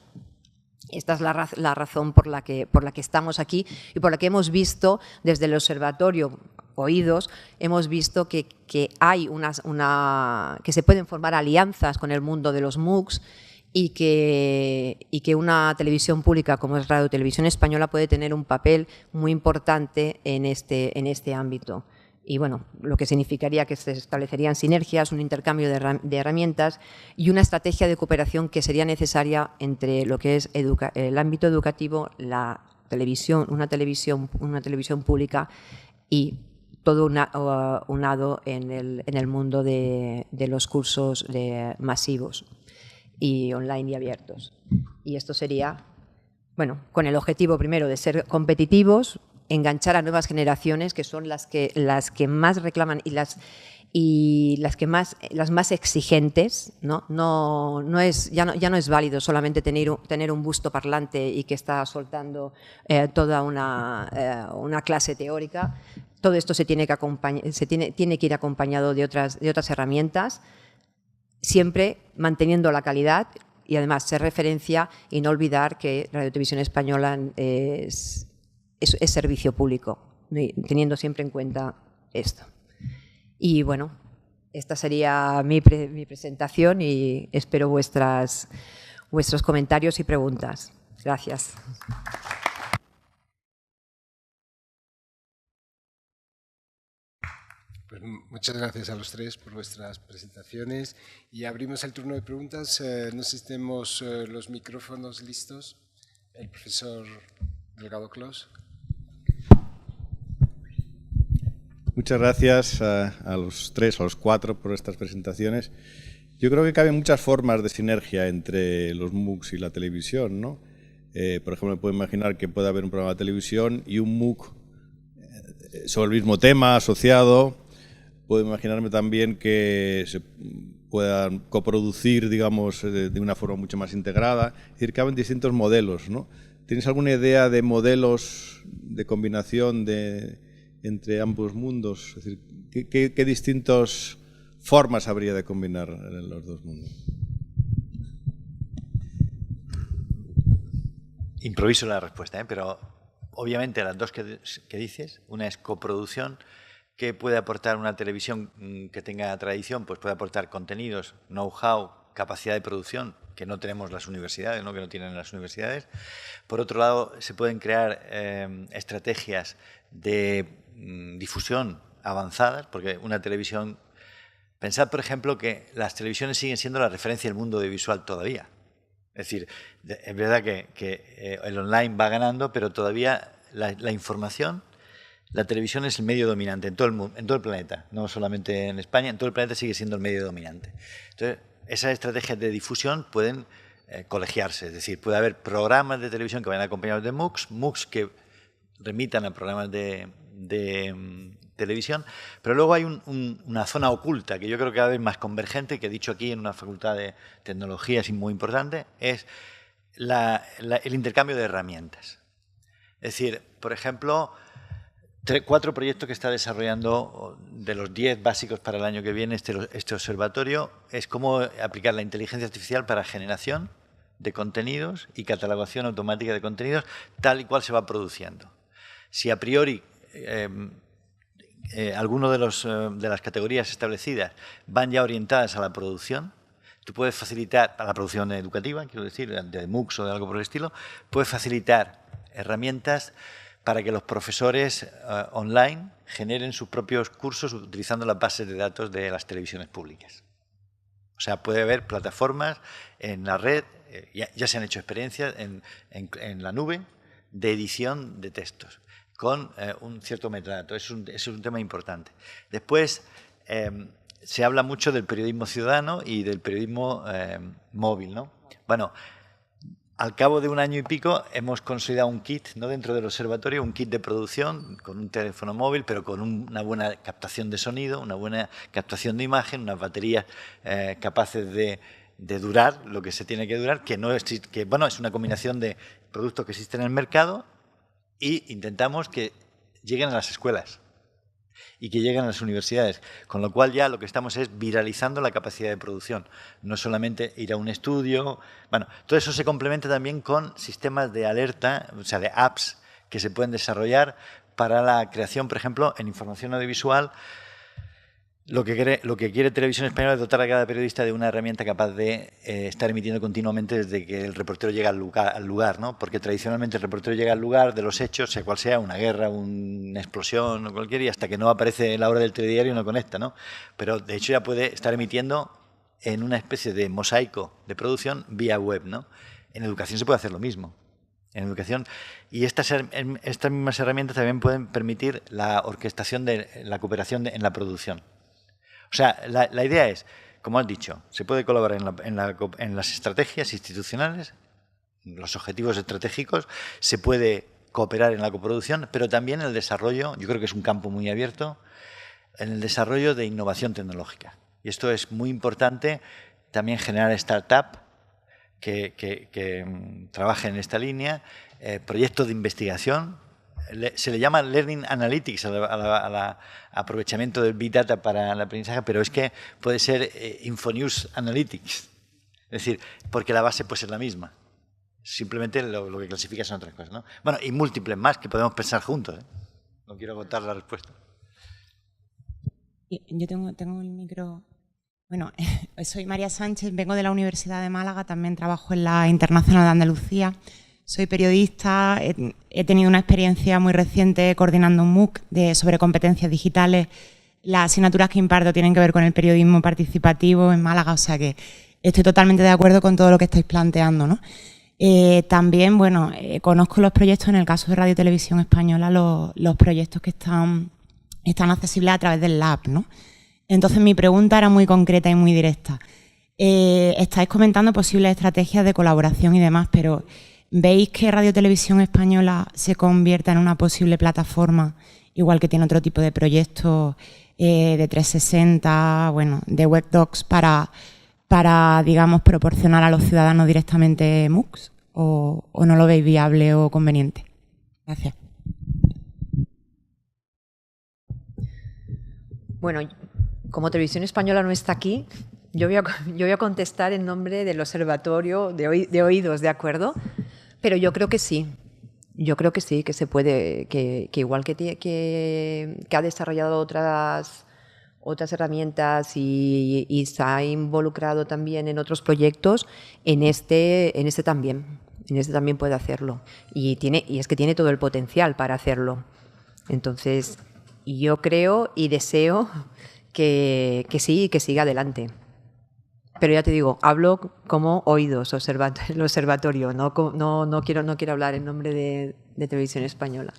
Esta es la razón por la que estamos aquí y por la que hemos visto desde el Observatorio Oídos, hemos visto que hay que se pueden formar alianzas con el mundo de los MOOCs, y que una televisión pública como es Radio Televisión Española puede tener un papel muy importante en este ámbito. Y bueno, lo que significaría que se establecerían sinergias, un intercambio de herramientas y una estrategia de cooperación que sería necesaria entre lo que es el ámbito educativo, la televisión, una televisión pública, y todo unado en el mundo de los cursos masivos y online y abiertos. Y esto sería, bueno, con el objetivo primero de ser competitivos enganchar a nuevas generaciones, que son las que más reclaman y las más exigentes, ¿no? Ya no es válido solamente tener un busto parlante y que está soltando toda una clase teórica. Todo esto tiene que ir acompañado de otras herramientas, siempre manteniendo la calidad y además ser referencia y no olvidar que Radio Televisión Española es servicio público, teniendo siempre en cuenta esto. Y bueno, esta sería mi presentación y espero vuestros comentarios y preguntas. Gracias. Pues muchas gracias a los tres por vuestras presentaciones y abrimos el turno de preguntas. No sé si tenemos los micrófonos listos. El profesor Delgado Clos. Muchas gracias a los tres, a los cuatro, por estas presentaciones. Yo creo que caben muchas formas de sinergia entre los MOOCs y la televisión, ¿no? Por ejemplo, me puedo imaginar que pueda haber un programa de televisión y un MOOC sobre el mismo tema asociado. Puedo imaginarme también que se puedan coproducir, digamos, de una forma mucho más integrada. Es decir, caben distintos modelos, ¿no? ¿Tienes alguna idea de modelos de combinación entre ambos mundos? Es decir, ¿qué distintas formas habría de combinar los dos mundos? Improviso la respuesta, pero obviamente las dos que dices, una es coproducción, que puede aportar una televisión que tenga tradición, pues puede aportar contenidos, know-how, capacidad de producción, que no tenemos las universidades, ¿no? Que no tienen las universidades. Por otro lado, se pueden crear estrategias de difusión avanzadas, porque una televisión... Pensad, por ejemplo, que las televisiones siguen siendo la referencia del mundo audiovisual todavía. Es decir, es verdad que el online va ganando, pero todavía la información... La televisión es el medio dominante en todo el mundo, en todo el planeta, no solamente en España, en todo el planeta sigue siendo el medio dominante. Entonces, esas estrategias de difusión pueden colegiarse, es decir, puede haber programas de televisión que vayan acompañados de MOOCs, MOOCs que remitan a programas de televisión, pero luego hay una zona oculta que yo creo que cada vez más convergente, que he dicho aquí en una facultad de tecnología es muy importante, es el intercambio de herramientas. Es decir, por ejemplo... 4 proyectos que está desarrollando, de los 10 básicos para el año que viene este observatorio, es cómo aplicar la inteligencia artificial para generación de contenidos y catalogación automática de contenidos tal y cual se va produciendo. Si a priori alguno de las categorías establecidas van ya orientadas a la producción, tú puedes facilitar, a la producción educativa, quiero decir, de MOOCs o de algo por el estilo, puedes facilitar herramientas para que los profesores online generen sus propios cursos utilizando las bases de datos de las televisiones públicas. O sea, puede haber plataformas en la red, ya se han hecho experiencias en la nube de edición de textos con un cierto metadato. Es un tema importante. Después, se habla mucho del periodismo ciudadano y del periodismo móvil, ¿no? Bueno, al cabo de un año y pico hemos consolidado un kit, ¿no? Dentro del observatorio, un kit de producción con un teléfono móvil, pero con una buena captación de sonido, una buena captación de imagen, unas baterías capaces de durar lo que se tiene que durar, bueno, es una combinación de productos que existen en el mercado y intentamos que lleguen a las escuelas y que lleguen a las universidades, con lo cual ya lo que estamos es viralizando la capacidad de producción, no solamente ir a un estudio. Bueno, todo eso se complementa también con sistemas de alerta, o sea, de apps que se pueden desarrollar para la creación, por ejemplo, en información audiovisual. Lo que quiere Televisión Española es dotar a cada periodista de una herramienta capaz de estar emitiendo continuamente desde que el reportero llega al lugar, ¿no? Porque tradicionalmente el reportero llega al lugar de los hechos, sea cual sea, una guerra, una explosión o cualquier, y hasta que no aparece la hora del telediario no conecta, ¿no? Pero de hecho ya puede estar emitiendo en una especie de mosaico de producción vía web, ¿no? En educación se puede hacer lo mismo. En educación, y estas mismas herramientas también pueden permitir la orquestación de la cooperación en la producción. O sea, la idea es, como has dicho, se puede colaborar en las estrategias institucionales, los objetivos estratégicos, se puede cooperar en la coproducción, pero también en el desarrollo, yo creo que es un campo muy abierto, en el desarrollo de innovación tecnológica. Y esto es muy importante, también generar startups que trabajen en esta línea, proyectos de investigación. Se le llama Learning Analytics al aprovechamiento del Big Data para el aprendizaje, pero es que puede ser Infonews Analytics. Es decir, porque la base puede ser la misma. Simplemente lo que clasifica son otras cosas, ¿no? Bueno, y múltiples más que podemos pensar juntos, ¿eh? No quiero agotar la respuesta. Yo tengo el micro... Bueno, soy María Sánchez, vengo de la Universidad de Málaga, también trabajo en la Internacional de Andalucía. Soy periodista, he tenido una experiencia muy reciente coordinando un MOOC sobre competencias digitales. Las asignaturas que imparto tienen que ver con el periodismo participativo en Málaga, o sea que estoy totalmente de acuerdo con todo lo que estáis planteando, ¿no? También, bueno, conozco los proyectos, en el caso de Radio Televisión Española, los proyectos que están accesibles a través del Lab, ¿no? Entonces mi pregunta era muy concreta y muy directa. Estáis comentando posibles estrategias de colaboración y demás, pero ¿veis que Radio Televisión Española se convierta en una posible plataforma, igual que tiene otro tipo de proyectos de 360, bueno, de webdocs para, digamos, proporcionar a los ciudadanos directamente MOOCs? ¿O no lo veis viable o conveniente? Gracias. Bueno, como Televisión Española no está aquí, yo voy a contestar en nombre del Observatorio de Oídos, ¿de acuerdo? Pero yo creo que sí. Yo creo que sí, que se puede, que igual que ha desarrollado otras herramientas y se ha involucrado también en otros proyectos, en este también puede hacerlo. Y es que tiene todo el potencial para hacerlo. Entonces, yo creo y deseo que sí, que siga adelante. Pero ya te digo, hablo como Oídos, el observatorio, no quiero hablar en nombre de Televisión Española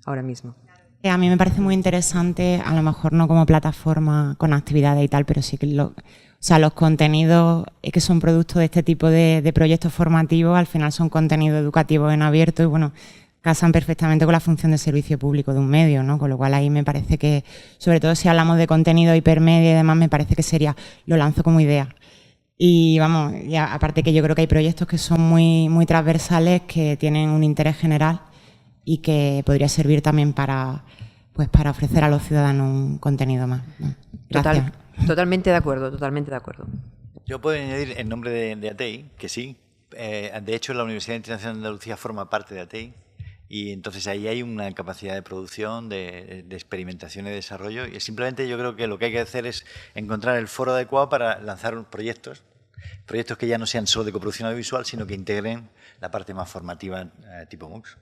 ahora mismo. A mí me parece muy interesante, a lo mejor no como plataforma con actividades y tal, pero sí que los contenidos que son producto de este tipo de proyectos formativos al final son contenidos educativos en abierto y bueno, casan perfectamente con la función de servicio público de un medio, ¿no? Con lo cual ahí me parece que, sobre todo si hablamos de contenido hipermedia y demás, me parece que lo lanzo como idea. Y vamos, ya, aparte que yo creo que hay proyectos que son muy, muy transversales, que tienen un interés general y que podría servir también para ofrecer a los ciudadanos un contenido más. Gracias. Totalmente de acuerdo, totalmente de acuerdo. Yo puedo añadir en nombre de ATEI, que sí. De hecho, la Universidad Internacional de Andalucía forma parte de ATEI y entonces ahí hay una capacidad de producción, de experimentación y desarrollo y simplemente yo creo que lo que hay que hacer es encontrar el foro adecuado para lanzar proyectos que ya no sean solo de coproducción audiovisual, sino que integren la parte más formativa tipo MOOCs.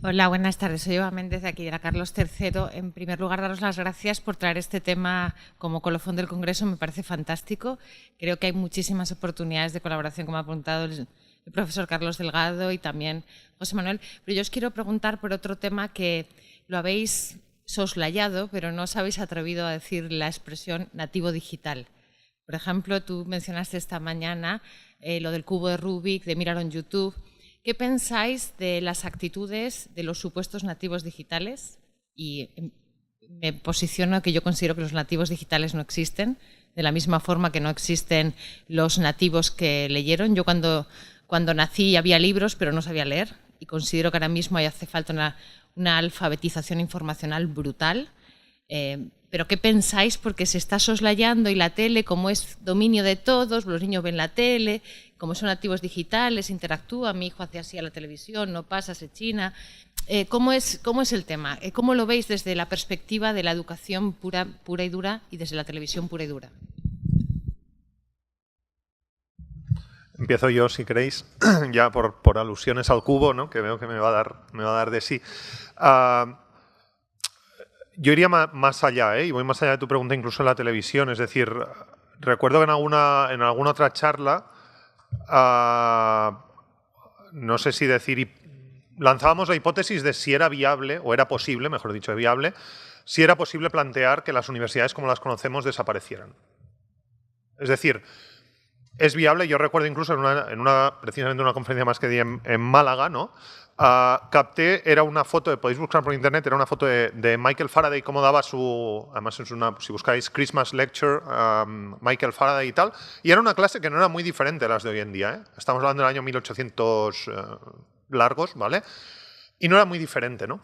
Hola, buenas tardes. Soy Eva Méndez, de aquí de la Carlos III. En primer lugar, daros las gracias por traer este tema como colofón del Congreso. Me parece fantástico. Creo que hay muchísimas oportunidades de colaboración, como ha apuntado el profesor Carlos Delgado y también José Manuel. Pero yo os quiero preguntar por otro tema que lo habéis soslayado, pero no os habéis atrevido a decir la expresión nativo digital. Por ejemplo, tú mencionaste esta mañana lo del cubo de Rubik, de mirar en YouTube. ¿Qué pensáis de las actitudes de los supuestos nativos digitales? Y me posiciono que yo considero que los nativos digitales no existen, de la misma forma que no existen los nativos que leyeron. Yo cuando nací había libros, pero no sabía leer, y considero que ahora mismo hace falta una alfabetización informacional brutal. ¿Pero qué pensáis? Porque se está soslayando y la tele, como es dominio de todos, los niños ven la tele, como son nativos digitales, interactúan, mi hijo hace así a la televisión, no pasa, se china. ¿Cómo es el tema? ¿Cómo lo veis desde la perspectiva de la educación pura y dura y desde la televisión pura y dura? Empiezo yo, si queréis, ya por alusiones al cubo, ¿no? Que veo que me va a dar de sí. Yo iría más allá, y voy más allá de tu pregunta, incluso en la televisión. Es decir, recuerdo que en alguna otra charla, no sé si decir, lanzábamos la hipótesis de si era viable, o era posible, mejor dicho, viable, si era posible plantear que las universidades como las conocemos desaparecieran. Es decir, es viable. Yo recuerdo incluso precisamente una conferencia más que di en Málaga, ¿no? Capté, era una foto, podéis buscar por internet, era una foto de Michael Faraday, cómo daba además es si buscáis Christmas Lecture, Michael Faraday y tal, y era una clase que no era muy diferente a las de hoy en día, ¿eh? Estamos hablando del año 1800 largos, ¿vale? Y no era muy diferente, ¿no?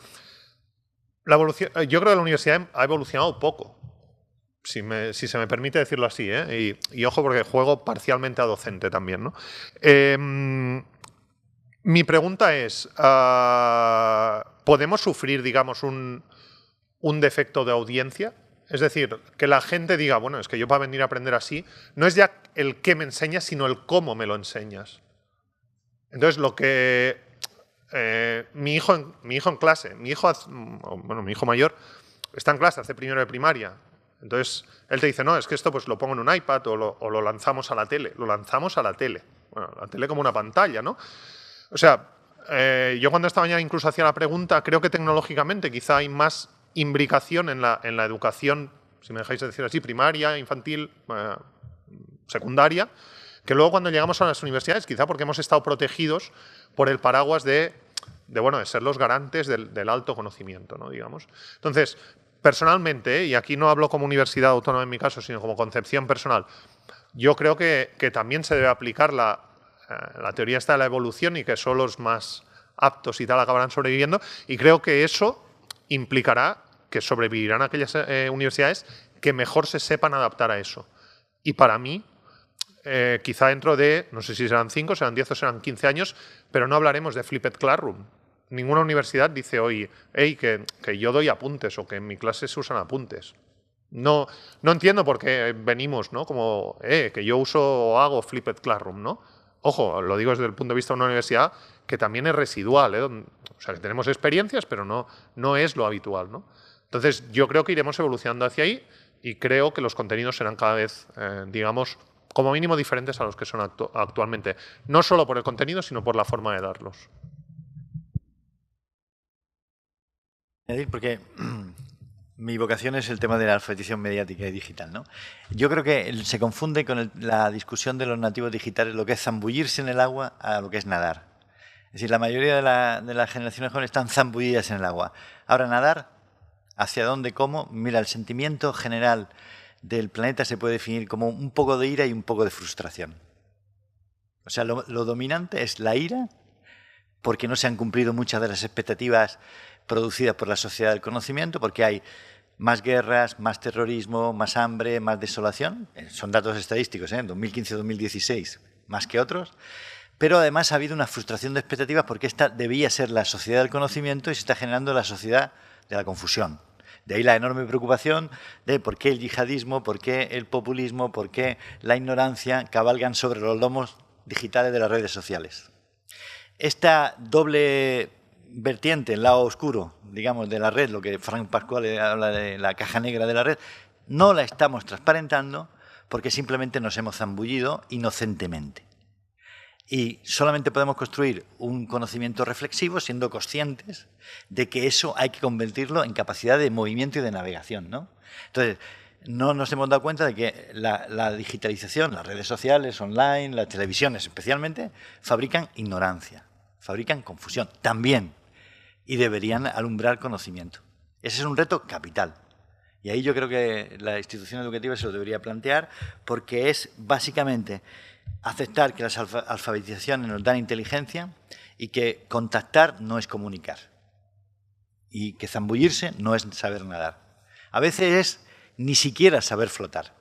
Yo creo que la universidad ha evolucionado poco, si se me permite decirlo así, ¿eh? Y ojo, porque juego parcialmente a docente también, ¿no? Mi pregunta es, ¿podemos sufrir, digamos, un defecto de audiencia? Es decir, que la gente diga, bueno, es que yo para venir a aprender así, no es ya el qué me enseñas, sino el cómo me lo enseñas. Entonces, lo que mi hijo en clase, mi hijo mayor está en clase, hace primero de primaria. Entonces, él te dice, no, es que esto pues lo pongo en un iPad o lo lanzamos a la tele. Lo lanzamos a la tele. Bueno, la tele como una pantalla, ¿no? O sea, yo cuando esta mañana incluso hacía la pregunta, creo que tecnológicamente quizá hay más imbricación en la educación, si me dejáis decir así, primaria, infantil, secundaria, que luego cuando llegamos a las universidades, quizá porque hemos estado protegidos por el paraguas de ser los garantes del alto conocimiento, ¿no? Digamos. Entonces, personalmente, y aquí no hablo como universidad autónoma en mi caso, sino como concepción personal, yo creo que también se debe aplicar la teoría está de la evolución y que solo los más aptos y tal acabarán sobreviviendo, y creo que eso implicará que sobrevivirán aquellas universidades que mejor se sepan adaptar a eso. Y para mí, quizá dentro de, no sé si serán 5, serán 10 o serán 15 años, pero no hablaremos de flipped classroom. Ninguna universidad dice hoy, hey, que yo doy apuntes o que en mi clase se usan apuntes. No entiendo por qué venimos, ¿no? Como, que yo uso o hago flipped classroom, ¿no? Ojo, lo digo desde el punto de vista de una universidad que también es residual, ¿eh? O sea, que tenemos experiencias, pero no es lo habitual, ¿no? Entonces, yo creo que iremos evolucionando hacia ahí y creo que los contenidos serán cada vez, digamos, como mínimo diferentes a los que son actualmente. No solo por el contenido, sino por la forma de darlos. Porque mi vocación es el tema de la alfabetización mediática y digital, ¿no? Yo creo que se confunde con la discusión de los nativos digitales lo que es zambullirse en el agua a lo que es nadar. Es decir, la mayoría de las generaciones jóvenes están zambullidas en el agua. Ahora, nadar, ¿hacia dónde, cómo? Mira, el sentimiento general del planeta se puede definir como un poco de ira y un poco de frustración. O sea, lo dominante es la ira, porque no se han cumplido muchas de las expectativas producidas por la sociedad del conocimiento, porque hay más guerras, más terrorismo, más hambre, más desolación. Son datos estadísticos, ¿eh? 2015-2016, más que otros. Pero además ha habido una frustración de expectativas porque esta debía ser la sociedad del conocimiento y se está generando la sociedad de la confusión. De ahí la enorme preocupación de por qué el yihadismo, por qué el populismo, por qué la ignorancia cabalgan sobre los lomos digitales de las redes sociales. Esta doble vertiente, el lado oscuro, digamos, de la red, lo que Frank Pasquale habla de la caja negra de la red, no la estamos transparentando porque simplemente nos hemos zambullido inocentemente. Y solamente podemos construir un conocimiento reflexivo siendo conscientes de que eso hay que convertirlo en capacidad de movimiento y de navegación, ¿no? Entonces, no nos hemos dado cuenta de que la digitalización, las redes sociales, online, las televisiones especialmente, fabrican ignorancia, fabrican confusión también y deberían alumbrar conocimiento. Ese es un reto capital. Y ahí yo creo que la institución educativa se lo debería plantear porque es básicamente aceptar que las alfabetizaciones nos dan inteligencia y que contactar no es comunicar. Y que zambullirse no es saber nadar. A veces es ni siquiera saber flotar.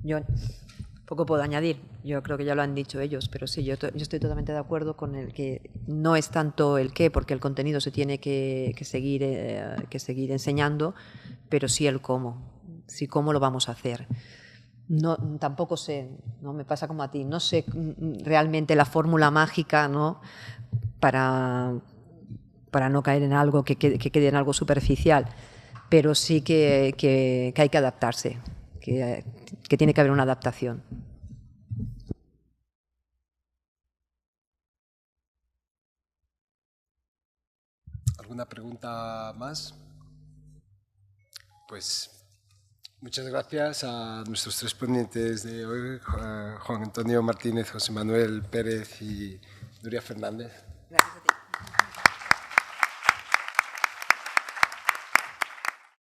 Yo poco puedo añadir, yo creo que ya lo han dicho ellos, pero sí, yo estoy totalmente de acuerdo con el que no es tanto el qué, porque el contenido se tiene que seguir enseñando, pero sí el cómo, sí cómo lo vamos a hacer. No, tampoco sé, ¿no? Me pasa como a ti, no sé realmente la fórmula mágica, ¿no? para no caer en algo que quede en algo superficial, pero sí que hay que adaptarse, que tiene que haber una adaptación. ¿Alguna pregunta más? Pues muchas gracias a nuestros 3 ponentes de hoy, Juan Antonio Martínez, José Manuel Pérez y Nuria Fernández.